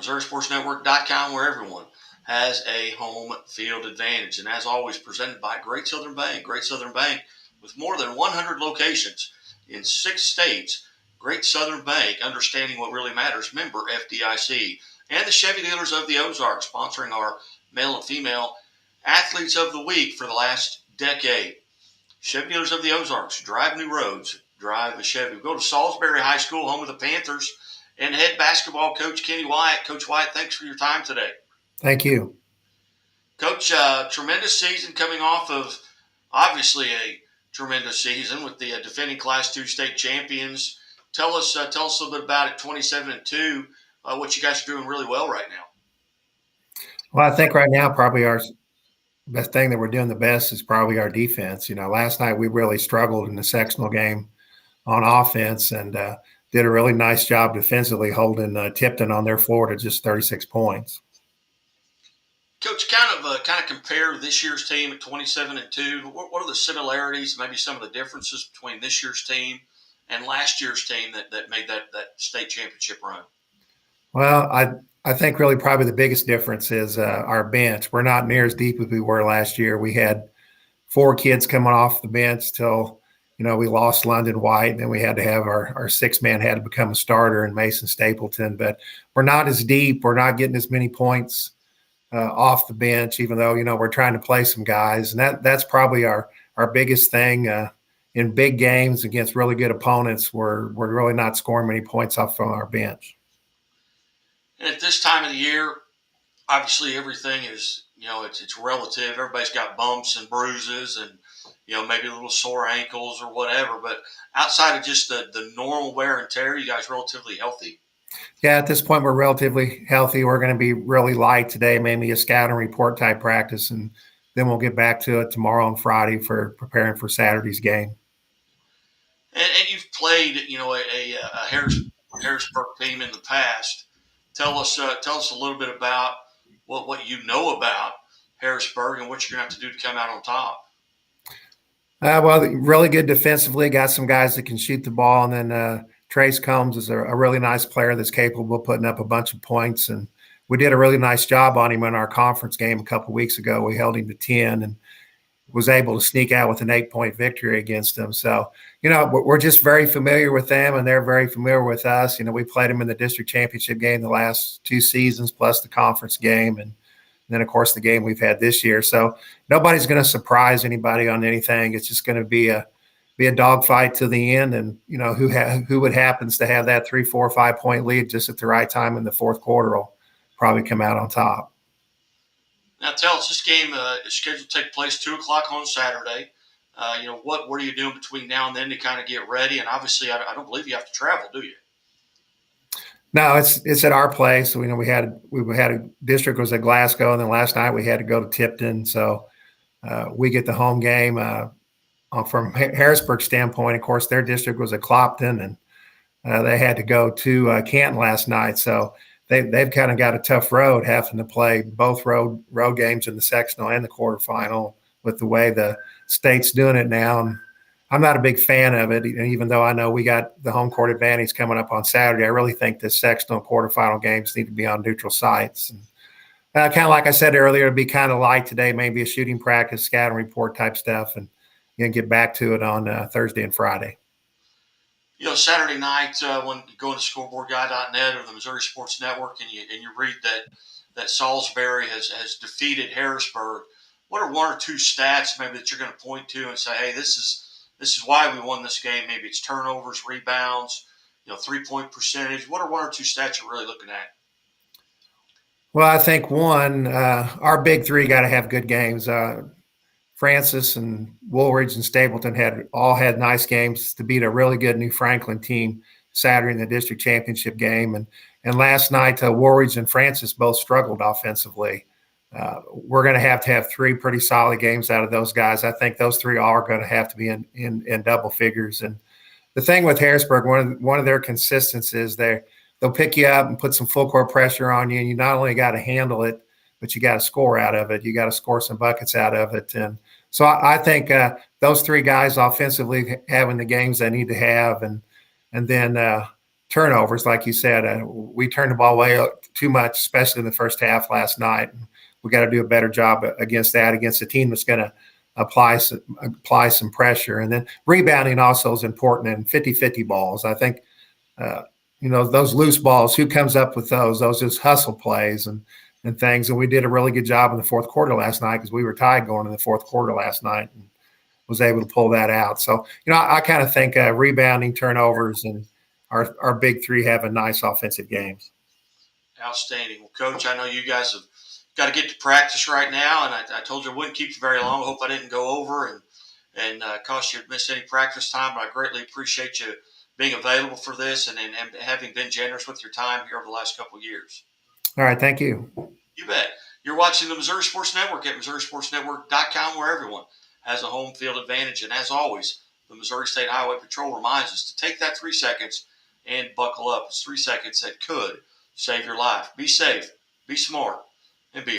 MissouriSportsNetwork.com, where everyone has a home field advantage. And as always, presented by Great Southern Bank. Great Southern Bank with more than 100 locations in 6 states. Great Southern Bank, understanding what really matters, member FDIC. And the Chevy Dealers of the Ozarks, sponsoring our male and female athletes of the week for the last decade. Chevy Dealers of the Ozarks, drive new roads, drive a Chevy. We go to Salisbury High School, home of the Panthers, and head basketball coach Kenny Wyatt. Coach Wyatt, thanks for your time today. Thank you. Coach, tremendous season coming off of obviously a tremendous season with the defending Class 2 state champions. Tell us a little bit about it, 27-2, what you guys are doing really well right now. Well, I think right now probably our best thing that we're doing the best is probably our defense. Last night we really struggled in the sectional game on offense and did a really nice job defensively holding Tipton on their floor to just 36 points. Coach, kind of compare this year's team at 27-2. What are the similarities, maybe some of the differences between this year's team and last year's team that made that state championship run? Well, I think really probably the biggest difference is our bench. We're not near as deep as we were last year. We had 4 kids coming off the bench till, we lost London White, and then we had to have our 6-man had to become a starter in Mason Stapleton. But we're not as deep. We're not getting as many points off the bench, even though, we're trying to play some guys. And that's probably our biggest thing. In big games against really good opponents, we're really not scoring many points off from our bench. And at this time of the year, obviously everything is, it's relative. Everybody's got bumps and bruises and, maybe a little sore ankles or whatever. But outside of just the normal wear and tear, you guys relatively healthy? Yeah, at this point, we're relatively healthy. We're going to be really light today, maybe a scout and report type practice, and then we'll get back to it tomorrow and Friday for preparing for Saturday's game. And you've played, a Harrisburg team in the past. Tell us a little bit about what you know about Harrisburg and what you're going to have to do to come out on top. Well, really good defensively. Got some guys that can shoot the ball, and then Trace Combs is a really nice player that's capable of putting up a bunch of points. And we did a really nice job on him in our conference game a couple of weeks ago. We held him to 10 and was able to sneak out with an 8-point victory against them. So, we're just very familiar with them, and they're very familiar with us. We played them in the district championship game the last 2 seasons, plus the conference game, and then, of course, the game we've had this year. So nobody's going to surprise anybody on anything. It's just going to be a dogfight to the end, and who would happens to have that 3, 4, 5-point lead just at the right time in the fourth quarter will probably come out on top. Now, tell us, this game is scheduled to take place 2 o'clock on Saturday. What are you doing between now and then to kind of get ready? And obviously, I don't believe you have to travel, do you? No, it's at our place. We had a district was at Glasgow, and then last night we had to go to Tipton. So we get the home game. From Harrisburg's standpoint, of course, their district was at Clopton, and they had to go to Canton last night. So they've kind of got a tough road, having to play both road games in the sectional and the quarterfinal with the way the state's doing it now. And I'm not a big fan of it, even though I know we got the home court advantage coming up on Saturday. I really think the sectional and quarterfinal games need to be on neutral sites. And kind of like I said earlier, it'll be kind of light today, maybe a shooting practice, scout and report type stuff, and get back to it on Thursday and Friday. Saturday night when you go into scoreboardguy.net or the Missouri Sports Network and you read that Salisbury has defeated Harrisburg, what are 1 or 2 stats maybe that you're going to point to and say, hey, this is why we won this game? Maybe it's turnovers, rebounds, 3-point percentage. What are 1 or 2 stats you're really looking at? Well, I think one, our big 3 got to have good games. Francis and Woolridge and Stapleton had nice games to beat a really good New Franklin team Saturday in the district championship game. And last night, Woolridge and Francis both struggled offensively. We're going to have 3 pretty solid games out of those guys. I think those 3 are going to have to be in double figures. And the thing with Harrisburg, one of their consistencies is they'll pick you up and put some full court pressure on you, and you not only got to handle it, but you got to score out of it. You got to score some buckets out of it. And so I think those 3 guys offensively having the games they need to have, and then turnovers, like you said. We turned the ball away too much, especially in the first half last night. We got to do a better job against that, against a team that's going to apply some pressure. And then rebounding also is important in 50-50 balls. I think, those loose balls, who comes up with those? Those just hustle plays and things. And we did a really good job in the fourth quarter last night because we were tied going in the fourth quarter last night and was able to pull that out. So, I kind of think rebounding, turnovers, and our big three having nice offensive games. Outstanding. Well, Coach, I know you guys have got to get to practice right now, and I told you I wouldn't keep you very long. I hope I didn't go over and cost you to miss any practice time, but I greatly appreciate you being available for this and having been generous with your time here over the last couple of years. All right. Thank you. You bet. You're watching the Missouri Sports Network at MissouriSportsNetwork.com, where everyone has a home field advantage. And as always, the Missouri State Highway Patrol reminds us to take that 3 seconds and buckle up. It's 3 seconds that could save your life. Be safe, be smart, and be